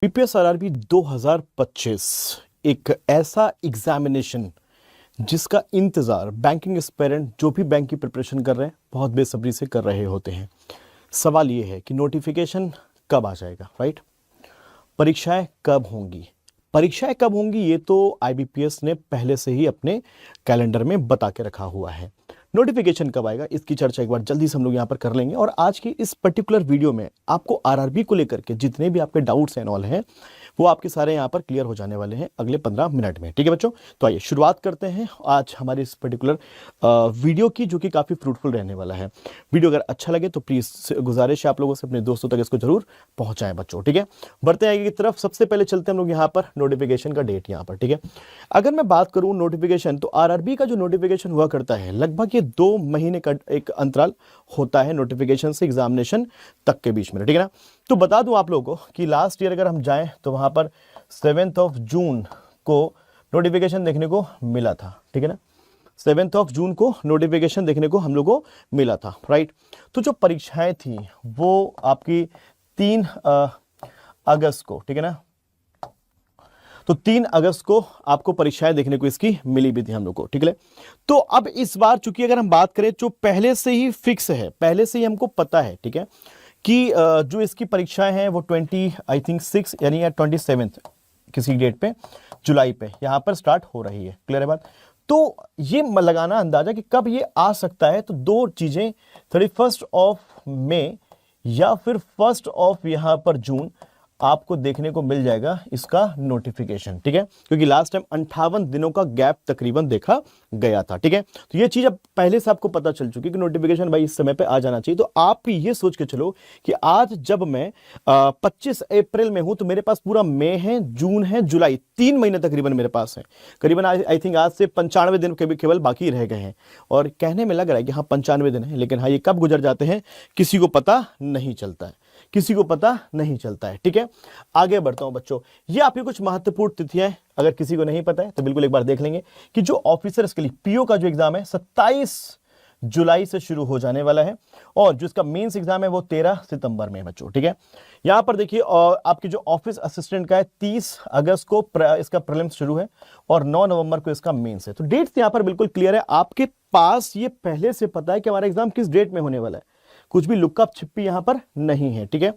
PPS RRB 2025 एक ऐसा examination जिसका इंतज़ार बैंकिंग एस्पिरेंट जो भी बैंक की प्रिपरेशन कर रहे हैं बहुत बेसब्री से कर रहे होते हैं। सवाल ये है कि नोटिफिकेशन कब आ जाएगा, राइट? परीक्षाएं कब होंगी? परीक्षाएं कब होंगी ये तो आईबीपीएस ने पहले से ही अपने कैलेंडर में बता के रखा हुआ है। नोटिफिकेशन कब आएगा इसकी चर्चा एक बार जल्दी से हम लोग यहाँ पर कर लेंगे। और आज की इस पर्टिकुलर वीडियो में आपको आरआरबी को लेकर के जितने भी आपके डाउट्स एंड ऑल हैं वो आपके सारे यहाँ पर क्लियर हो जाने वाले हैं अगले 15 मिनट में। ठीक है बच्चों, तो आइए शुरुआत करते हैं आज हमारी इस पर्टिकुलर वीडियो की, जो कि काफ़ी फ्रूटफुल रहने वाला है। वीडियो अगर अच्छा लगे तो प्लीज़ गुजारिश है आप लोगों से अपने दोस्तों तक इसको जरूर पहुँचाएं बच्चों। ठीक है, बढ़ते हैं आगे की तरफ। सबसे पहले चलते हैं हम लोग यहाँ पर नोटिफिकेशन का डेट यहाँ पर। ठीक है, अगर मैं बात करूँ नोटिफिकेशन, तो आरआरबी का जो नोटिफिकेशन हुआ करता है लगभग ये 2 महीने का एक अंतराल होता है नोटिफिकेशन से एग्जामिनेशन तक के बीच में। ठीक है ना, तो बता दूं आप लोगों को कि लास्ट ईयर अगर हम जाएं तो वहां पर 7 जून को नोटिफिकेशन देखने को मिला था। ठीक है ना, 7 जून को नोटिफिकेशन देखने को हम लोग को मिला था, राइट? तो जो परीक्षाएं थी वो आपकी 3 अगस्त को, ठीक है ना, तो 3 अगस्त को आपको परीक्षाएं देखने को इसकी मिली भी थी हम लोग को। ठीक है, तो अब इस बार चूंकि अगर हम बात करें जो पहले से ही फिक्स है, पहले से ही हमको पता है, ठीक है, कि जो इसकी परीक्षाएं हैं वो 26 यानी 27 किसी डेट पे जुलाई पे यहां पर स्टार्ट हो रही है। क्लियर है बात? तो ये लगाना अंदाजा कि कब ये आ सकता है, तो 2 चीजें 31 मई या फिर 1 यहां पर जून आपको देखने को मिल जाएगा इसका नोटिफिकेशन। ठीक है, क्योंकि लास्ट टाइम 58 दिनों का गैप तकरीबन देखा गया था। ठीक है, तो ये चीज अब पहले से आपको पता चल चुकी है कि नोटिफिकेशन भाई इस समय पे आ जाना चाहिए। तो आप भी ये सोच के चलो कि आज जब मैं 25 अप्रैल में हूं तो मेरे पास पूरा मई है, जून है, जुलाई, 3 महीने तकरीबन मेरे पास है। करीबन आई थिंक आज से 95 दिन केवल बाकी रह गए हैं। और कहने में लग रहा है कि हाँ 95 दिन है, लेकिन हाँ ये कब गुजर जाते हैं किसी को पता नहीं चलता है, किसी को पता नहीं चलता है। ठीक है, आगे बढ़ता हूं बच्चों। ये आपकी कुछ महत्वपूर्ण तिथियां, अगर किसी को नहीं पता है तो बिल्कुल एक बार देख लेंगे कि जो ऑफिसर्स के लिए पीओ का जो एग्जाम है 27 जुलाई से शुरू हो जाने वाला है, और जो इसका मेंस एग्जाम है वो 13 सितंबर में बच्चों। ठीक है, यहां पर देखिए, और आपकी जो ऑफिस असिस्टेंट का है 30 अगस्त को इसका प्रीलिम्स शुरू है और 9 नवंबर को इसका मेंस है। तो डेट्स यहां पर बिल्कुल क्लियर है, आपके पास ये पहले से पता है कि हमारा एग्जाम किस डेट में होने वाला है, कुछ भी लुकअप छिपी यहां पर नहीं है। ठीक है,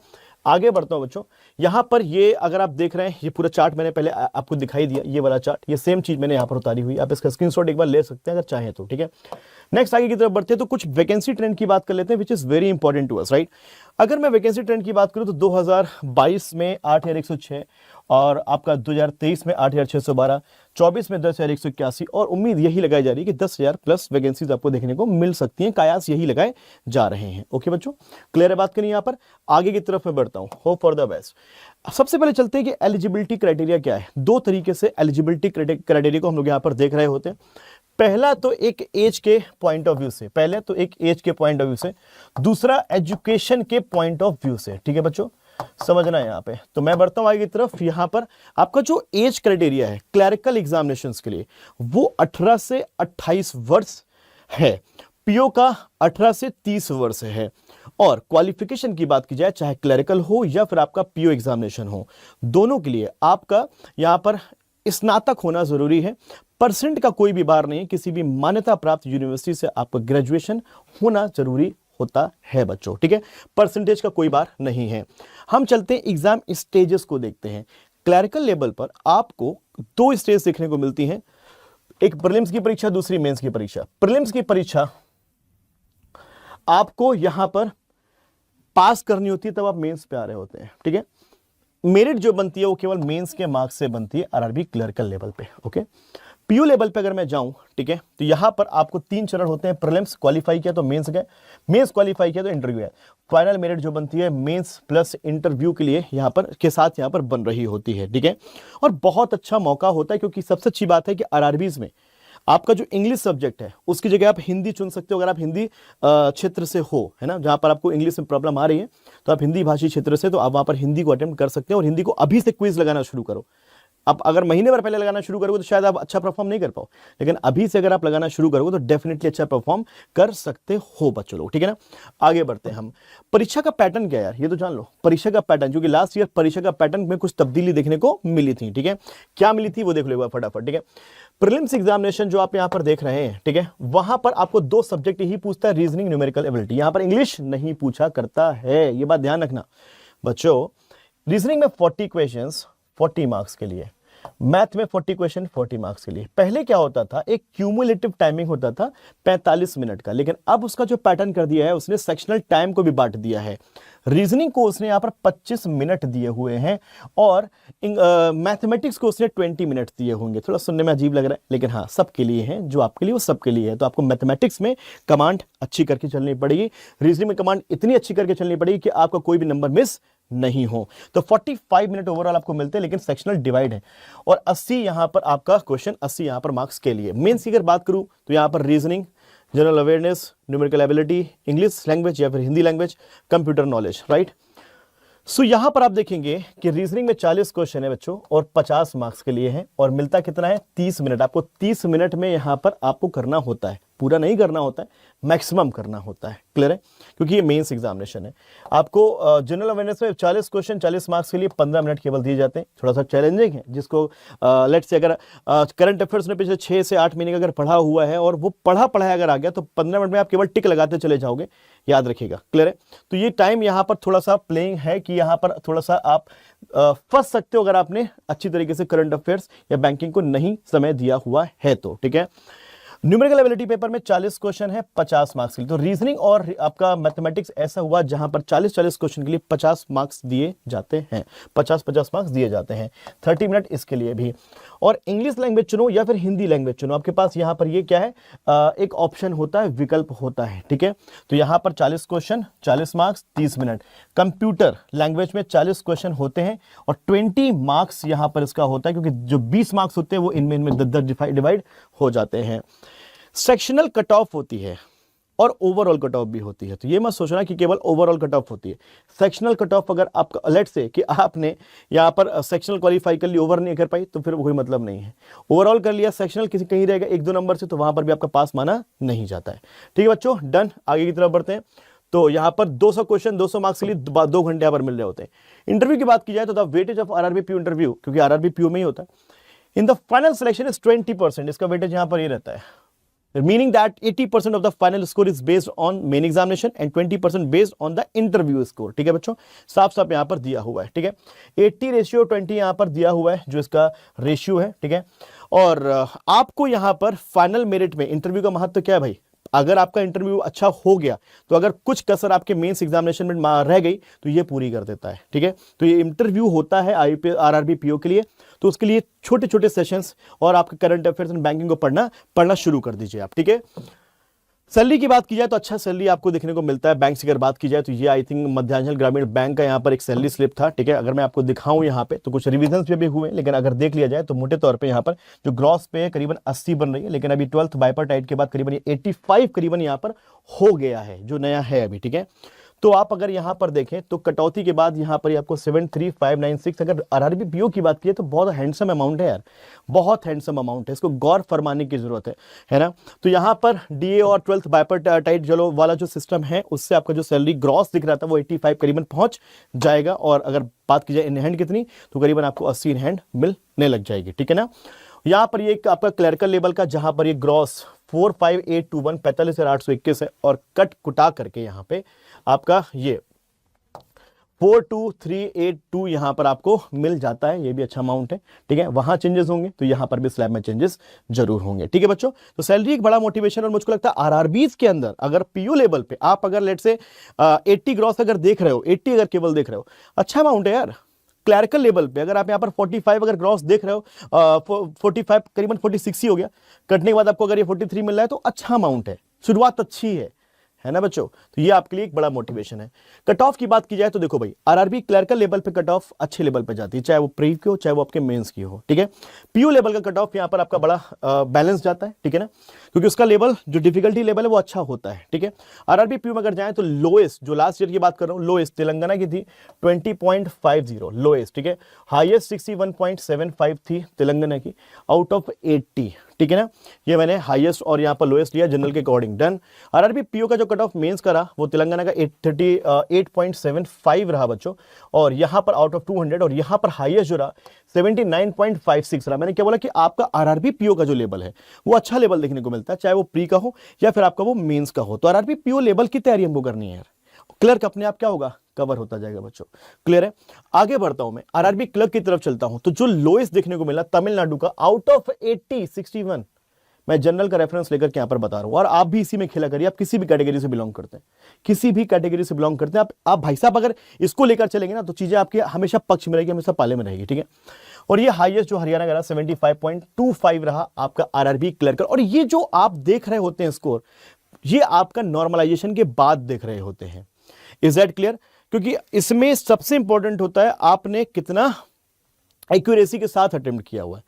आगे बढ़ता हूं बच्चों। यहां पर ये अगर आप देख रहे हैं, ये पूरा चार्ट मैंने पहले आपको दिखाई दिया, ये वाला चार्ट, ये सेम चीज मैंने यहां पर उतारी हुई, आप इसका स्क्रीनशॉट एक बार ले सकते हैं अगर चाहें तो। ठीक है, नेक्स्ट आगे की तरफ बढ़ते हैं तो कुछ वैकेंसी ट्रेंड की बात कर लेते हैं, which is very important to us, right? अगर मैं वैकेंसी ट्रेंड की बात करूं तो 2022 में 8,106, और आपका 2023 में 8,612, 24 में 10,181, और उम्मीद यही लगाई जा रही है कि 10,000 प्लस वैकेंसीज आपको देखने को मिल सकती हैं। कयास यही लगाए जा रहे हैं। ओके बच्चों, क्लियर है बात करिए। यहां पर आगे की तरफ मैं बढ़ता हूं, होप फॉर द बेस्ट। सबसे पहले चलते हैं कि एलिजिबिलिटी क्राइटेरिया क्या है। 2 तरीके से एलिजिबिलिटी क्राइटेरिया को हम लोग यहां पर देख रहे होते हैं। पहला तो एक एज के पॉइंट ऑफ व्यू से, दूसरा एजुकेशन के पॉइंट ऑफ व्यू से। ठीक है बच्चों, समझना है यहाँ पे। तो मैं बढ़ता हूं आगे की तरफ। यहां पर आपका जो एज क्राइटेरिया है क्लरिकल एग्जामिनेशंस के लिए वो 18 से 28 वर्ष है, पीओ का 18 से 30 वर्ष है। और क्वालिफिकेशन की बात की जाए, चाहे क्लरिकल हो या फिर आपका पीओ एग्जामिनेशन हो, दोनों के लिए आपका यहां पर स्नातक होना जरूरी है। परसेंट का कोई भी बार नहीं, किसी भी मान्यता प्राप्त यूनिवर्सिटी से आपका ग्रेजुएशन होना जरूरी होता है बच्चों। ठीक है, परसेंटेज का कोई बार नहीं है। हम चलते हैं एग्जाम स्टेजेस को देखते हैं। क्लरिकल लेवल पर आपको 2 स्टेज देखने को मिलती हैं, एक प्रीलिम्स की परीक्षा, दूसरी मेंस की परीक्षा। प्रीलिम्स की परीक्षा आपको यहां पर पास करनी होती है, तब आप मेंस पे आ रहे होते हैं। ठीक है, मेरिट जो बनती है वो केवल मेंस के मार्क्स से बनती है आरआरबी क्लरिकल लेवल पे। ओके, पीयू लेवल पे अगर मैं जाऊं, ठीक है, तो यहां पर आपको 3 चरण होते हैं। प्रीलिम्स क्वालिफाई किया तो मेंस गए, मेंस क्वालिफाई किया तो इंटरव्यू है। फाइनल मेरिट जो बनती है मेंस प्लस इंटरव्यू के लिए यहां पर के साथ यहां पर बन रही होती है। ठीक है, और बहुत अच्छा मौका होता है, क्योंकि सबसे अच्छी बात है कि आरआरबीज में आपका जो इंग्लिश सब्जेक्ट है उसकी जगह आप हिंदी चुन सकते हो, अगर आप हिंदी क्षेत्र से हो, है ना, जहां पर आपको इंग्लिश में प्रॉब्लम आ रही है तो आप हिंदी भाषी क्षेत्र से, तो आप वहां पर हिंदी को अटेम्प्ट कर सकते हैं। और हिंदी को अभी से क्विज लगाना शुरू करो, अब अगर महीने भर पहले लगाना शुरू करोगे तो शायद आप अच्छा परफॉर्म नहीं कर पाओ, लेकिन अभी से अगर आप लगाना शुरू करोगे तो डेफिनेटली अच्छा परफॉर्म कर सकते हो बच्चों लोग, ठीक है ना। आगे बढ़ते हैं हम। परीक्षा का पैटर्न क्या है यार, ये तो जान लो परीक्षा का पैटर्न, क्योंकि लास्ट ईयर परीक्षा का पैटर्न में कुछ तब्दीली देखने को मिली थी, ठीक है। क्या मिली थी वो देख लो एक बार फटाफट, ठीक है। प्रीलिम्स एग्जामिनेशन जो आप यहां पर देख रहे हैं, ठीक है, वहां पर आपको 2 सब्जेक्ट ही पूछता है, रीजनिंग, न्यूमेरिकल एबिलिटी। यहां पर इंग्लिश नहीं पूछा करता है, ये बात ध्यान रखना बच्चों। रीजनिंग में 40 क्वेश्चंस 40 मार्क्स के लिए, मैथ में 40 क्वेश्चन 40 मार्क्स के लिए। पहले क्या होता था, एक क्यूमुलेटिव टाइमिंग होता था 45 मिनट का, लेकिन अब उसका जो पैटर्न कर दिया है उसने सेक्शनल टाइम को भी बांट दिया है। रीजनिंग को उसने यहां पर 25 मिनट दिए हुए हैं और मैथमेटिक्स को उसने 20 मिनट दिए होंगे। थोड़ा सुनने में अजीब लग रहा है, लेकिन हाँ सबके लिए है, जो आपके लिए वो सबके लिए है। तो आपको मैथमेटिक्स में कमांड अच्छी करके चलनी पड़ेगी, रीजनिंग में कमांड इतनी अच्छी करके चलनी पड़ेगी कि आपका कोई भी नंबर मिस नहीं हो। तो 45 मिनट ओवरऑल आपको मिलते हैं, लेकिन सेक्शनल डिवाइड है। और 80 यहां पर आपका क्वेश्चन, 80 यहां पर मार्क्स के लिए। मेंस की अगर बात करूं तो यहां पर reasoning, general awareness, numerical ability, English language या फिर Hindi language, computer knowledge, right. So यहां पर आप देखेंगे कि रीजनिंग में 40 क्वेश्चन है बच्चों और 50 मार्क्स के लिए है, और मिलता कितना है 30 मिनट। आपको 30 मिनट में यहां पर आपको करना होता है, पूरा नहीं करना होता है, मैक्सिमम करना होता है। क्लियर है, क्योंकि ये मेंस एग्जामिनेशन है। आपको जनरल अवेयरनेस में 40 क्वेश्चन 40 मार्क्स के लिए 15 मिनट केवल दिए जाते हैं। थोड़ा सा चैलेंजिंग है, जिसको लेट्स से अगर करंट अफेयर्स ने पिछले 6 से 8 महीने का अगर पढ़ा हुआ है और वो पढ़ा अगर आ गया तो 15 मिनट में आप केवल टिक लगाते चले जाओगे, याद रखिएगा। क्लियर है, तो ये टाइम यहाँ पर थोड़ा सा प्लेइंग है कि यहाँ पर थोड़ा सा आप फंस सकते हो अगर आपने अच्छी तरीके से करंट अफेयर्स या बैंकिंग को नहीं समय दिया हुआ है तो, ठीक है। न्यूमेरिकल एबिलिटी पेपर में 40 क्वेश्चन है 50 मार्क्स के लिए। तो रीजनिंग और आपका मैथमेटिक्स ऐसा हुआ जहां पर 40 क्वेश्चन के लिए 50 मार्क्स दिए जाते हैं, 50 मार्क्स दिए जाते हैं, 30 मिनट इसके लिए भी। और इंग्लिश लैंग्वेज चुनो या फिर हिंदी लैंग्वेज चुनो, आपके पास यहां पर ये क्या है, एक ऑप्शन होता है, विकल्प होता है, ठीक है। तो यहां पर 40 question 40 marks 30 minute. Computer language में 40 क्वेश्चन होते हैं और 20 मार्क्स यहां पर इसका होता है, क्योंकि जो 20 मार्क्स होते हैं वो इनमें 10 डिवाइड हो जाते हैं। सेक्शनल कट ऑफ होती है और ओवरऑल कट ऑफ भी होती है। तो ये मत सोचना कि केवल ओवरऑल कट ऑफ होती है। सेक्शनल कट ऑफ अगर आपका लेट से कि आपने यहाँ पर सेक्शनल क्वालिफाई कर लिया, ओवर नहीं कर पाई, तो फिर कोई मतलब नहीं है। ओवरऑल कर लिया, सेक्शनल किसी कहीं रहेगा 1-2 नंबर से, तो वहां पर भी आपका पास माना नहीं जाता है। ठीक है बच्चों, डन। आगे की तरफ बढ़ते हैं। तो यहाँ पर 200 क्वेश्चन 200 मार्क्स के लिए 2 घंटे यहाँ पर मिल रहे होते हैं। इंटरव्यू की बात की जाए तो the weightage of RRB PO interview, क्योंकि आरआरबी पीयू में ही होता है, in the final selection is 20%। इसका वेटेज यहाँ पर ये रहता है, meaning that 80% of the final score is based on main examination and 20% based on the interview score। ठीक है बच्चों, साफ साफ यहां पर दिया हुआ है, ठीक है। 80:20 यहां पर दिया हुआ है, जो इसका रेशियो है, ठीक है। और आपको यहां पर फाइनल मेरिट में इंटरव्यू का महत्व क्या है भाई, अगर आपका इंटरव्यू अच्छा हो गया तो अगर कुछ कसर आपके मेंस एग्जामिनेशन में रह गई तो ये पूरी कर देता है, ठीक है। तो ये इंटरव्यू होता है आरआरबी पीओ के लिए, तो उसके लिए छोटे छोटे सेशंस और आपके करंट अफेयर्स एंड बैंकिंग को पढ़ना शुरू कर दीजिए आप, ठीक है। सैलरी की बात की जाए तो अच्छा सैलरी आपको देखने को मिलता है। बैंक से अगर बात की जाए तो ये आई थिंक मध्यांचल ग्रामीण बैंक का यहाँ पर एक सैलरी स्लिप था, ठीक है। अगर मैं आपको दिखाऊं यहाँ पे तो कुछ रिविजन्स भी हुए, लेकिन अगर देख लिया जाए तो मोटे तौर पे यहाँ पर जो ग्रॉस पे है करीबन 80 बन रही है, लेकिन अभी 12th बाइपार्टाइट के बाद करीबन 85 करीबन यहाँ पर हो गया है, जो नया है अभी, ठीक है। तो आप अगर यहां पर देखें तो कटौती के बाद यहां पर आपको 73596, अगर आरआरबी पीओ की बात की तो बहुत हैंडसम अमाउंट है यार, बहुत हैंडसम अमाउंट है, इसको गौर फरमाने की जरूरत है ना। तो यहां पर डीए और 12th बाइपार्टाइट जो वाला जो सिस्टम है उससे आपका जो सैलरी ग्रॉस दिख रहा था वो 85 करीबन पहुंच जाएगा, और अगर बात की जाए इन हैंड कितनी, तो करीबन आपको 80 इन हैंड मिलने लग जाएगी, ठीक है ना। यहां पर ये आपका क्लर्कल लेवल का जहां पर ये ग्रॉस 45821 45,821 है, और कट कुटा करके यहां पे आपका ये 42382 यहां पर आपको मिल जाता है। ये भी अच्छा अमाउंट है, ठीक है। वहां चेंजेस होंगे तो यहां पर भी स्लैब में चेंजेस जरूर होंगे, ठीक है बच्चों। तो सैलरी एक बड़ा मोटिवेशन, और मुझको लगता है आरआरबीज के अंदर अगर पीयू लेवल पे आप अगर लेट से 80 ग्रॉस अगर देख रहे हो, 80 अगर केवल देख रहे हो, अच्छा अमाउंट है यार। क्लैरिकल लेवल पे अगर आप यहाँ पर 45 अगर ग्रॉस देख रहे हो, 45 करीबन 46 ही हो गया, कटने के बाद आपको अगर ये 43 मिल रहा है तो अच्छा अमाउंट है, शुरुआत अच्छी है है ना बच्चों। तो ये आपके लिए एक बड़ा मोटिवेशन है। कट ऑफ की बात की जाए तो देखो भाई, आरआरबी क्लर्कल लेवल पे कट ऑफ अच्छे लेवल पे जाती है, चाहे वो प्री की हो चाहे वो आपके मेंस की हो, ठीक है। पीयू लेवल का कट ऑफ यहाँ पर आपका बड़ा बैलेंस जाता है, ठीक है ना, क्योंकि उसका लेवल जो डिफिकल्टी लेवल है वो अच्छा होता है, ठीक है। आरआरबी पीयू में अगर जाए तो लोएस्ट, जो लास्ट ईयर की बात कर रहा हूँ, लोएस्ट तेलंगाना की थी 20.50 लोएस्ट, ठीक है। हाईएस्ट 61.75 थी तेलंगाना की आउट ऑफ 80, ठीक है ना। ये मैंने हाईएस्ट और यहाँ पर लोएस्ट लिया जनरल के अकॉर्डिंग, डन। आरआरबी पीओ का जो कट ऑफ मेंस का रहा वो तेलंगाना का 838.75 रहा बच्चों, और यहाँ पर आउट ऑफ 200, और यहाँ पर हाईएस्ट जो रहा 79.56 रहा। मैंने क्या बोला कि आपका आरआरबी पीओ का जो लेवल है वो अच्छा लेवल देखने को मिलता है, चाहे वो प्री का हो या फिर आपका वो मेंस का हो। तो आरआरबी पीओ लेवल की तैयारी हमको करनी है यार, क्लर्क अपने आप क्या होगा, कवर होता जाएगा बच्चों, क्लियर है। आगे बढ़ता हूं मैं, आरआरबी क्लर्क की तरफ चलता हूं। तो जो लोएस्ट देखने को मिला तमिलनाडु का आउट ऑफ 80 61, मैं जनरल का रेफरेंस लेकर के यहां पर बता रहा हूं, और आप भी इसी में खेला करिए। आप किसी भी कैटेगरी से बिलोंग करते हैं, किसी भी कैटेगरी से बिलोंग करते हैं आप भाई साहब अगर इसको लेकर चलेंगे ना तो चीजें आपके हमेशा पक्ष में रहेगी, हमेशा पाले में रहेगी, ठीक है। और ये हाईएस्ट जो हरियाणा का रहा 75.25 रहा आपका आरआरबी क्लर्क। और ये जो आप देख रहे होते हैं स्कोर, ये आपका नॉर्मलाइजेशन के बाद देख रहे होते हैं। Is that clear? क्योंकि इसमें सबसे इंपॉर्टेंट होता है आपने कितना एक्यूरेसी के साथ अटेम्प्ट किया हुआ है।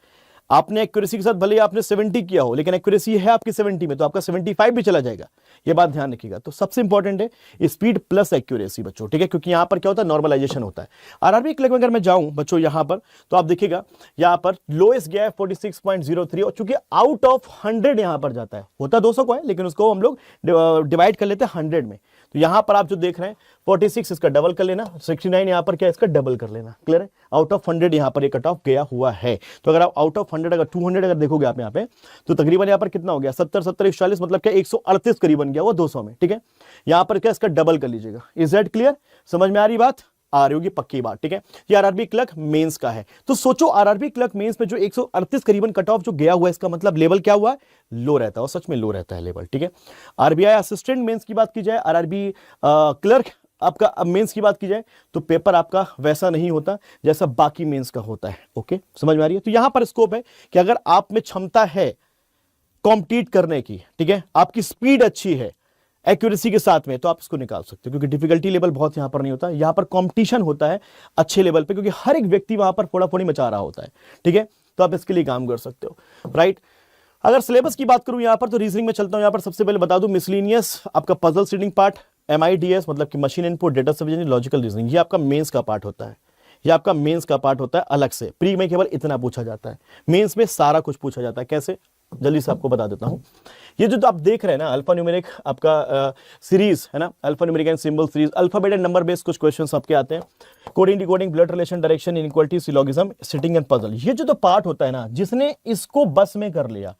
आपने एक्यूरेसी के साथ भले आपने 70 किया हो, लेकिन एक्यूरेसी है आपकी 70 में, तो आपका 75 भी चला जाएगा, ये बात ध्यान रखिएगा। तो सबसे इंपॉर्टेंट है स्पीड प्लस एक्यूरेसी बच्चों, ठीक है, क्योंकि यहां पर क्या होता है, नॉर्मलाइजेशन होता है। आरआरबी क्लर्क में अगर मैं जाऊं बच्चों यहां पर, तो आप देखिएगा यहां पर लोएस्ट गया है 46.03, और चूंकि आउट ऑफ 100 यहां पर जाता है, होता 200 को है लेकिन उसको हम लोग डिवाइड कर लेते हैं 100 में। तो यहां पर आप जो देख रहे हैं 46 इसका डबल कर लेना, 69 यहां पर क्या इसका डबल कर लेना, क्लियर है। आउट ऑफ 100 यहां पर ये कट ऑफ गया हुआ है। तो अगर आप आउट ऑफ 100 अगर 200 अगर देखोगे आप यहां पे, तो तकरीबन यहां पर कितना हो गया 70 70 140, मतलब क्या 138 करीबन गया वो 200 में, ठीक है। यहां पर क्या इसका डबल कर लीजिएगा। Is that clear? समझ में आ रही बात? आ रही होगी पक्की बात, ठीक है। ये आरआरबी क्लर्क मेंस का है। तो सोचो आरआरबी क्लर्क मेंस में जो 138 करीबन कट ऑफ जो गया हुआ है, इसका मतलब लेवल क्या हुआ है, लो रहता है, और सच में लो रहता है लेवल, ठीक है। आरबीआई असिस्टेंट मेंस की बात की जाए, आरआरबी क्लर्क आपका मेंस की बात की जाए, तो पेपर आपका वैसा नहीं होता जैसा बाकी मेंस का होता है। ओके, समझ में आ रही है? तो यहां पर स्कोप है कि अगर आप में क्षमता है कॉम्पीट करने की, ठीक है, आपकी स्पीड अच्छी है एक्यूरेसी के साथ में, तो आप इसको निकाल सकते हो, क्योंकि डिफिकल्टी लेवल बहुत यहां पर नहीं होता, यहां पर कंपटीशन होता है अच्छे लेवल पे, क्योंकि हर एक व्यक्ति वहां पर फोड़ाफोड़ी मचा रहा होता है, ठीक है। तो आप इसके लिए काम कर सकते हो, राइट। अगर सिलेबस की बात करूं यहां पर, तो रीजनिंग में चलता हूं। यहां पर सबसे पहले बता दूं, मिसलिनियस आपका पजल सीडिंग पार्ट, MIDS मतलब कि machine input data subject logical reasoning, ये आपका मेंस का पार्ट होता है। ये आपका मेंस का पार्ट होता है अलग से। प्री में केवल इतना पूछा जाता है, मेंस में सारा कुछ पूछा जाता है। कैसे, जल्दी से आपको बता देता हूं। ये जो तो आप देख रहे हैं ना, अल्फा न्यूमेरिक आपका सीरीज है ना, alpha numeric and symbol series, alphabet and number based कुछ क्वेश्चंस आपके आते हैं। Coding, decoding, blood relation, direction, inequality, syllogism, sitting and puzzle, ये जो तो पार्ट होता है ना, जिसने इसको बस में कर लिया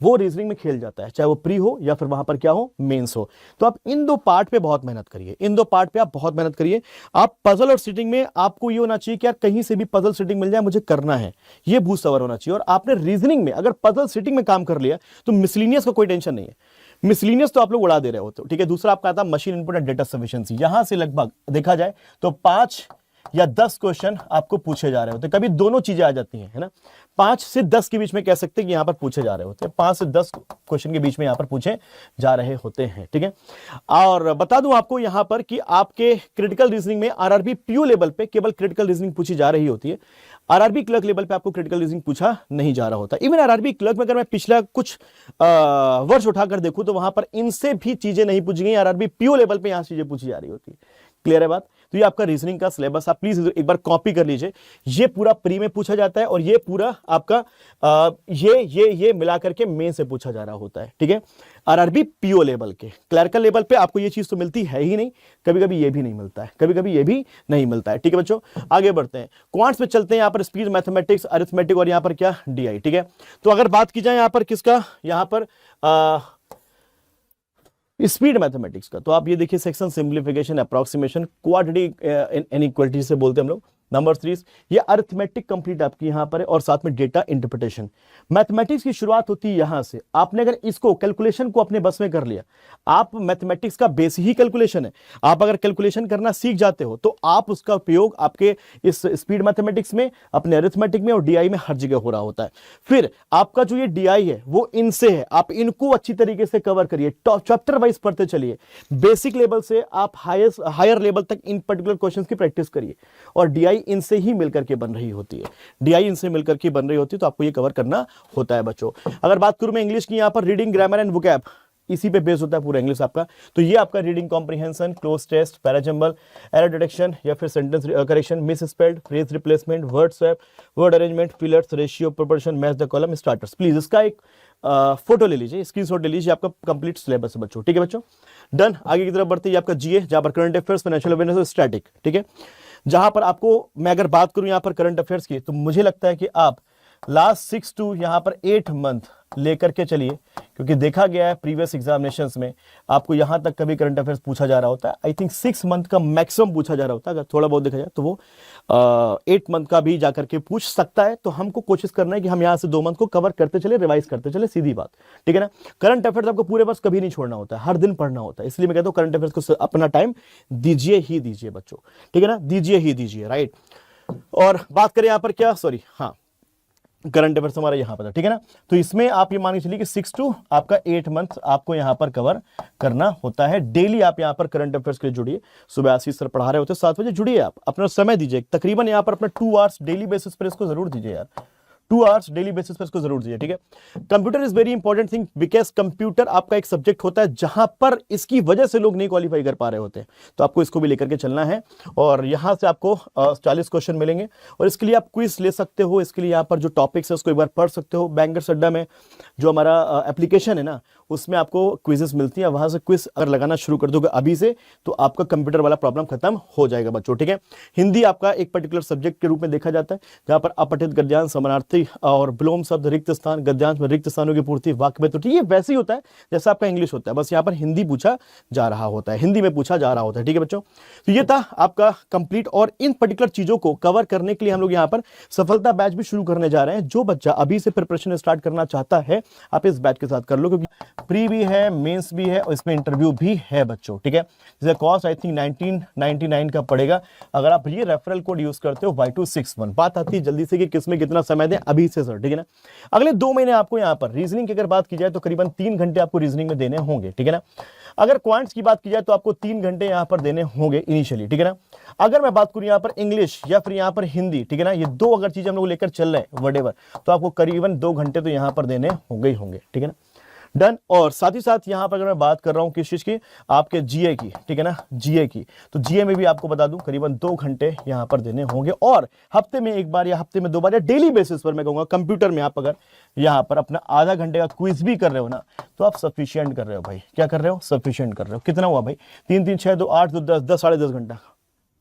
वो रीजनिंग में खेल जाता है, चाहे वो प्री हो या फिर वहां पर क्या हो, मेंस हो। तो आप इन दो पार्ट पे बहुत मेहनत करिए, इन दो पार्ट पे आप बहुत मेहनत करिए। आप पजल और सिटिंग में आपको ये होना चाहिए कि यार कहीं से भी पजल सिटिंग मिल जाए, मुझे करना है, ये भूत सवार होना चाहिए। और आपने रीजनिंग में अगर पजल सिटिंग में काम कर लिया तो मिसलिनियस का कोई टेंशन नहीं है। मिसलिनियस तो आप लोग उड़ा दे रहे होते हो, ठीक है। दूसरा आपका आता है machine input and data sufficiency. यहां से लगभग देखा जाए तो 5 या 10 क्वेश्चन आपको पूछे जा रहे होते हैं, कभी दोनों चीजें आ जाती हैं, है ना। 5 से 10 के बीच में कह सकते हैं कि यहां पर पूछे जा रहे होते हैं, 5 से 10 क्वेश्चन के बीच में यहां पर पूछे जा रहे होते हैं, ठीक है। और बता दूं आपको यहां पर कि आपके क्रिटिकल रीजनिंग में आरआरबी पीयू लेवल पे केवल क्रिटिकल रीजनिंग पूछी जा रही होती है। आरआरबी क्लर्क लेवल पे आपको क्रिटिकल रीजनिंग पूछा नहीं जा रहा होता। इवन आरआरबी क्लर्क में अगर मैं पिछला कुछ वर्ष उठाकर देखूं तो वहां पर इनसे भी चीजें नहीं पूछी गई, आरआरबी पीयू लेवल पे यहां चीजें पूछी जा रही होती है। क्लियर है बात? तो ये आपका रीजनिंग का सिलेबस आप प्लीज एक बार कॉपी कर लीजिए। ये पूरा प्री में पूछा जाता है और ये पूरा आपका ये मिला करके मेन से पूछा जा रहा होता है, ठीक है। आरआरबी पीओ लेवल के, क्लर्कल लेवल पे आपको ये चीज तो मिलती है ही नहीं, कभी कभी ये भी नहीं मिलता है, कभी कभी ये भी नहीं मिलता है, ठीक है बच्चों। आगे बढ़ते हैं, क्वांट्स में चलते हैं। यहां पर स्पीड, मैथमेटिक्स, अरिथमेटिक और यहां पर क्या, डीआई, ठीक है। तो अगर बात की जाए यहां पर किसका, यहां पर स्पीड मैथमेटिक्स का, तो आप ये देखिए section simplification, approximation, quadratic inequality से बोलते हैं हम लोग, नंबर 3 ये अरिथमेटिक कंप्लीट आपकी यहां पर है और साथ में डेटा इंटरप्रिटेशन। मैथमेटिक्स की शुरुआत होती है यहां से। आपने अगर इसको कैलकुलेशन को अपने बस में कर लिया, आप मैथमेटिक्स का बेस ही कैलकुलेशन है, आप अगर कैलकुलेशन करना सीख जाते हो तो आप उसका उपयोग आपके इस स्पीड मैथमेटिक्स में, अपने अरिथमेटिक में और डीआई में हर जगह हो रहा होता है। फिर आपका जो ये डीआई है वो इनसे है, आप इनको अच्छी तरीके से कवर करिए, चैप्टर वाइज पढ़ते चलिए, बेसिक लेवल से आप हायर लेवल तक इन पर्टिकुलर क्वेश्चंस की प्रैक्टिस करिए। और डीआई इनसे ही मिलकर के बन रही होती है, डीआई इनसे मिलकर के बन रही होती है, तो आपको ये कवर करना होता है बच्चों। अगर बात करूं मैं इंग्लिश की, यहां पर रीडिंग, ग्रामर एंड वोकैब, इसी पे बेस होता है पूरा इंग्लिश आपका। तो ये आपका reading comprehension, cloze test, parajumble, error detection या फिर sentence correction, misspelled, phrase replacement, word swap, word arrangement, fillers, ratio, proportion, match the column, starters. Please इसका एक फोटो ले लीजिए, स्क्रीनशॉट ले लीजिए, आपका कंप्लीट सिलेबस है बच्चों। ठीक है बच्चों, डन। आगे की तरफ बढ़ते हैं, आपका जीए, जहां पर करंट अफेयर्स, फाइनेंशियल अवेयरनेस और स्टैटिक। ठीक है, जहां पर आपको मैं अगर बात करूं यहां पर करंट अफेयर्स की, तो मुझे लगता है कि आप लास्ट 6 to यहां पर 8 मंथ लेकर के चलिए, क्योंकि देखा गया है प्रीवियस एग्जामिनेशंस में आपको यहां तक कभी करंट अफेयर्स पूछा जा रहा होता है। आई थिंक 6 मंथ का मैक्सिमम पूछा जा रहा होता है, अगर थोड़ा बहुत देखा जाए तो वो 8 मंथ का भी जाकर के पूछ सकता है। तो हमको कोशिश करना है कि हम यहां से 2 मंथ को कवर करते चले, रिवाइज करते चले, सीधी बात। ठीक है ना, करंट अफेयर्स आपको पूरे वर्ष कभी नहीं छोड़ना होता है, हर दिन पढ़ना होता है। इसलिए मैं कहता हूं करंट अफेयर्स को अपना टाइम दीजिए ही दीजिए बच्चों। ठीक है ना, दीजिए ही दीजिए, राइट। और बात करें यहां पर क्या, सॉरी, हाँ, करंट अफेयर्स हमारा यहां पर था। ठीक है ना, तो इसमें आप ये मान के चलिए कि 6 to आपका 8 मंथ आपको यहां पर कवर करना होता है। डेली आप यहां पर करंट अफेयर्स के लिए जुड़िए, सुबह आशीष सर पढ़ा रहे होते 7 बजे, जुड़िए, आप अपना समय दीजिए, तकरीबन यहां पर अपना 2 आवर्स डेली बेसिस पर इसको जरूर दीजिए यार, 2 आवर्स डेली बेसिस पर इसको जरूर दीजिए। ठीक है, computer is very important thing, because computer आपका एक सब्जेक्ट होता है जहां पर इसकी वजह से लोग नहीं क्वालिफाई कर पा रहे होते हैं, तो आपको इसको भी लेकर के चलना है। और यहां से आपको 40 क्वेश्चन मिलेंगे, और इसके लिए आप क्विज ले सकते हो। इसके लिए यहां पर जो टॉपिक्स है उसको एक बार पढ़ सकते हो। बैंकर्स अड्डा में जो हमारा एप्लीकेशन है ना, उसमें आपको क्विजेस मिलती है, वहां से क्विज अगर लगाना शुरू कर दोगे अभी से, तो आपका कंप्यूटर वाला प्रॉब्लम खत्म हो जाएगा बच्चों। ठीक है, हिंदी आपका एक पर्टिकुलर सब्जेक्ट के रूप में देखा जाता है, जहां पर अपठित, गद्यांश, समानार्थी और विलोम शब्द, रिक्त स्थान, गद्यांश में रिक्त स्थानों की पूर्ति, वाक्य में त्रुटि, ये वैसे ही होता है जैसा आपका इंग्लिश होता है, बस यहाँ पर हिंदी पूछा जा रहा होता है, हिंदी में पूछा जा रहा होता है। ठीक है बच्चों, तो ये था आपका कंप्लीट। और इन पर्टिकुलर चीजों को कवर करने के लिए हम लोग यहाँ पर सफलता बैच भी शुरू करने जा रहे हैं। जो बच्चा अभी से प्रिपरेशन स्टार्ट करना चाहता है, आप इस बैच के साथ कर लो, क्योंकि प्री भी है, मेंस भी है और इसमें इंटरव्यू भी है बच्चों। ठीक है, जिसका कॉस्ट आई थिंक 1999 का पड़ेगा, अगर आप ये रेफरल कोड यूज करते हो Y261। बात आती है जल्दी से कि किसमें कितना समय दें अभी से सर। ठीक है ना, अगले 2 महीने आपको यहाँ पर रीजनिंग की अगर बात की जाए तो करीबन 3 घंटे आपको रीजनिंग में देने होंगे। ठीक है ना, अगर क्वांट्स की बात की जाए तो आपको 3 घंटे यहाँ पर देने होंगे इनिशियली। ठीक है ना, अगर मैं बात करूं यहाँ पर इंग्लिश या फिर यहाँ पर हिंदी, ठीक है ना, ये 2 अगर चीजें हम लोग लेकर चल रहे हैं वटेवर, तो आपको करीबन 2 घंटे तो यहाँ पर देने होंगे ही होंगे। ठीक है ना, डन। और साथ ही साथ यहां पर अगर मैं बात कर रहा हूं किस चीज की, आपके जीए की, ठीक है ना, जीए की, तो जीए में भी आपको बता दूं करीबन 2 घंटे यहां पर देने होंगे। और हफ्ते में 1 बार या हफ्ते में 2 बार या डेली बेसिस पर मैं कहूंगा, कंप्यूटर में आप अगर यहां पर अपना आधा घंटे का क्विज भी कर रहे हो ना, तो आप सफिशिएंट कर रहे हो भाई। क्या कर रहे हो? सफिशिएंट कर रहे हो। कितना हुआ भाई? 3 3 6 2 8 2 10 10 साढ़े 10 घंटा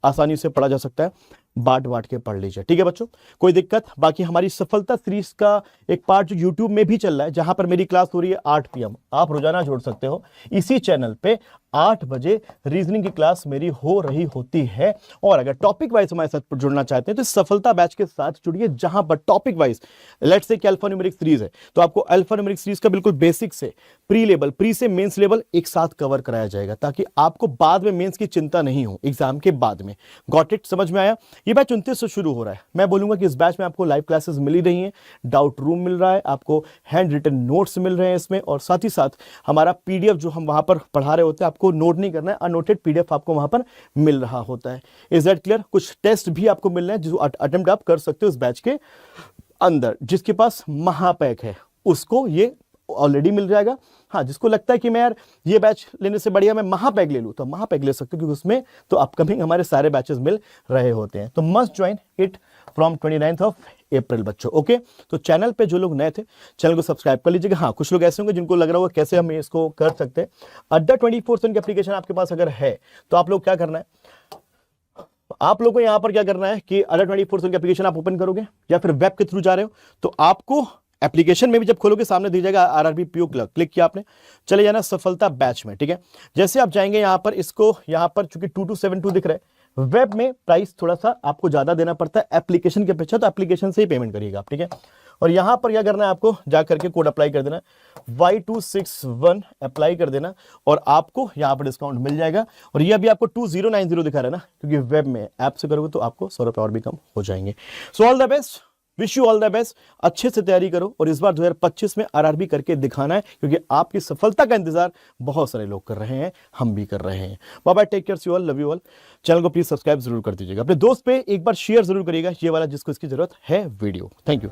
आसानी से पढ़ा जा सकता है, बांट के पढ़ लीजिए। ठीक है बच्चों, कोई दिक्कत? बाकी हमारी सफलता सीरीज का एक पार्ट जो यूट्यूब में भी चल रहा है, जहां पर मेरी क्लास हो रही है 8 PM, आप रोजाना जोड़ सकते हो इसी चैनल पे 8 बजे रीजनिंग की क्लास मेरी हो रही होती है। और अगर टॉपिक वाइज हमारे साथ जुड़ना चाहते हैं तो सफलता बैच के साथ जुड़िए, जहां पर topic wise let's say alpha numeric series है, तो आपको अल्फा न्यूमेरिक सीरीज का बिल्कुल बेसिक से प्री लेवल, प्री से मेंस लेवल एक साथ कवर कराया जाएगा, ताकि आपको बाद में मेंस की चिंता नहीं हो एग्जाम के बाद में। Got it? समझ में आया? ये बैच 29 से शुरू हो रहा है। मैं बोलूंगा कि इस बैच में आपको लाइव क्लासेस मिल ही रही हैं, डाउट रूम मिल रहा है, आपको हैंड रिटन नोट्स मिल रहे हैं इसमें, और साथ ही साथ हमारा पीडीएफ जो हम वहां पर पढ़ा रहे होते हैं, आपको नोट नहीं करना है, अनोटेड पीडीएफ आपको वहां पर मिल रहा होता है। Is that clear? कुछ टेस्ट भी आपको मिल रहे हैं जो अटेम्प्ट आप कर सकते हो इस बैच के अंदर। जिसके पास महापैक है उसको ये ऑलरेडी मिल जाएगा। हाँ, जिसको लगता है कि मैं यार ये बैच लेने से बढ़िया मैं महापैक ले लूं, तो महापैक ले सकते हो, क्योंकि उसमें तो अपकमिंग हमारे सारे बैचेस मिल रहे होते हैं। तो must join it from 29th of April बच्चों। ओके, तो चैनल पे जो लोग नए थे चैनल को सब्सक्राइब कर लीजिएगा। हाँ, कुछ लोग ऐसे होंगे जिनको लग रहा होगा कैसे हम इसको कर सकते हैं। अड्डा 24/7 की एप्लीकेशन आपके पास अगर है तो आप लोग क्या करना है, आप लोगों को यहां पर क्या करना है कि अड्डा 24/7 की एप्लीकेशन आप ओपन करोगे या फिर वेब के थ्रू जा रहे हो, तो आपको एप्लीकेशन में भी जब खोलोगे सामने दिख जाएगा आरआरबी पीयू क्लिक किया आपने, चले जाना सफलता बैच में। ठीक है, जैसे आप जाएंगे यहां पर, इसको यहां पर चूंकि 2272 दिख रहा है, वेब में प्राइस थोड़ा सा आपको ज्यादा देना पड़ता है एप्लीकेशन के अपेक्षा, तो एप्लीकेशन से ही पेमेंट करिएगा आप, ठीक है। और यहां पर क्या करना है, आपको जा करके कोड अप्लाई कर देना, Y261 अप्लाई कर देना और आपको यहां पर डिस्काउंट मिल जाएगा। और ये अभी आपको 2090 दिखा रहा है ना, क्योंकि वेब में ऐप से करोगे तो आपको 100 रुपए और भी कम हो जाएंगे। So all the best, wish you all the best, अच्छे से तैयारी करो और इस बार 2025 में आरआरबी करके दिखाना है, क्योंकि आपकी सफलता का इंतजार बहुत सारे लोग कर रहे हैं, हम भी कर रहे हैं। Bye bye, take care, see you all, love you all. Channel को प्लीज सब्सक्राइब जरूर कर दीजिएगा, अपने दोस्त पे एक बार शेयर जरूर करिएगा ये वाला जिसको इसकी जरूरत है वीडियो। Thank you.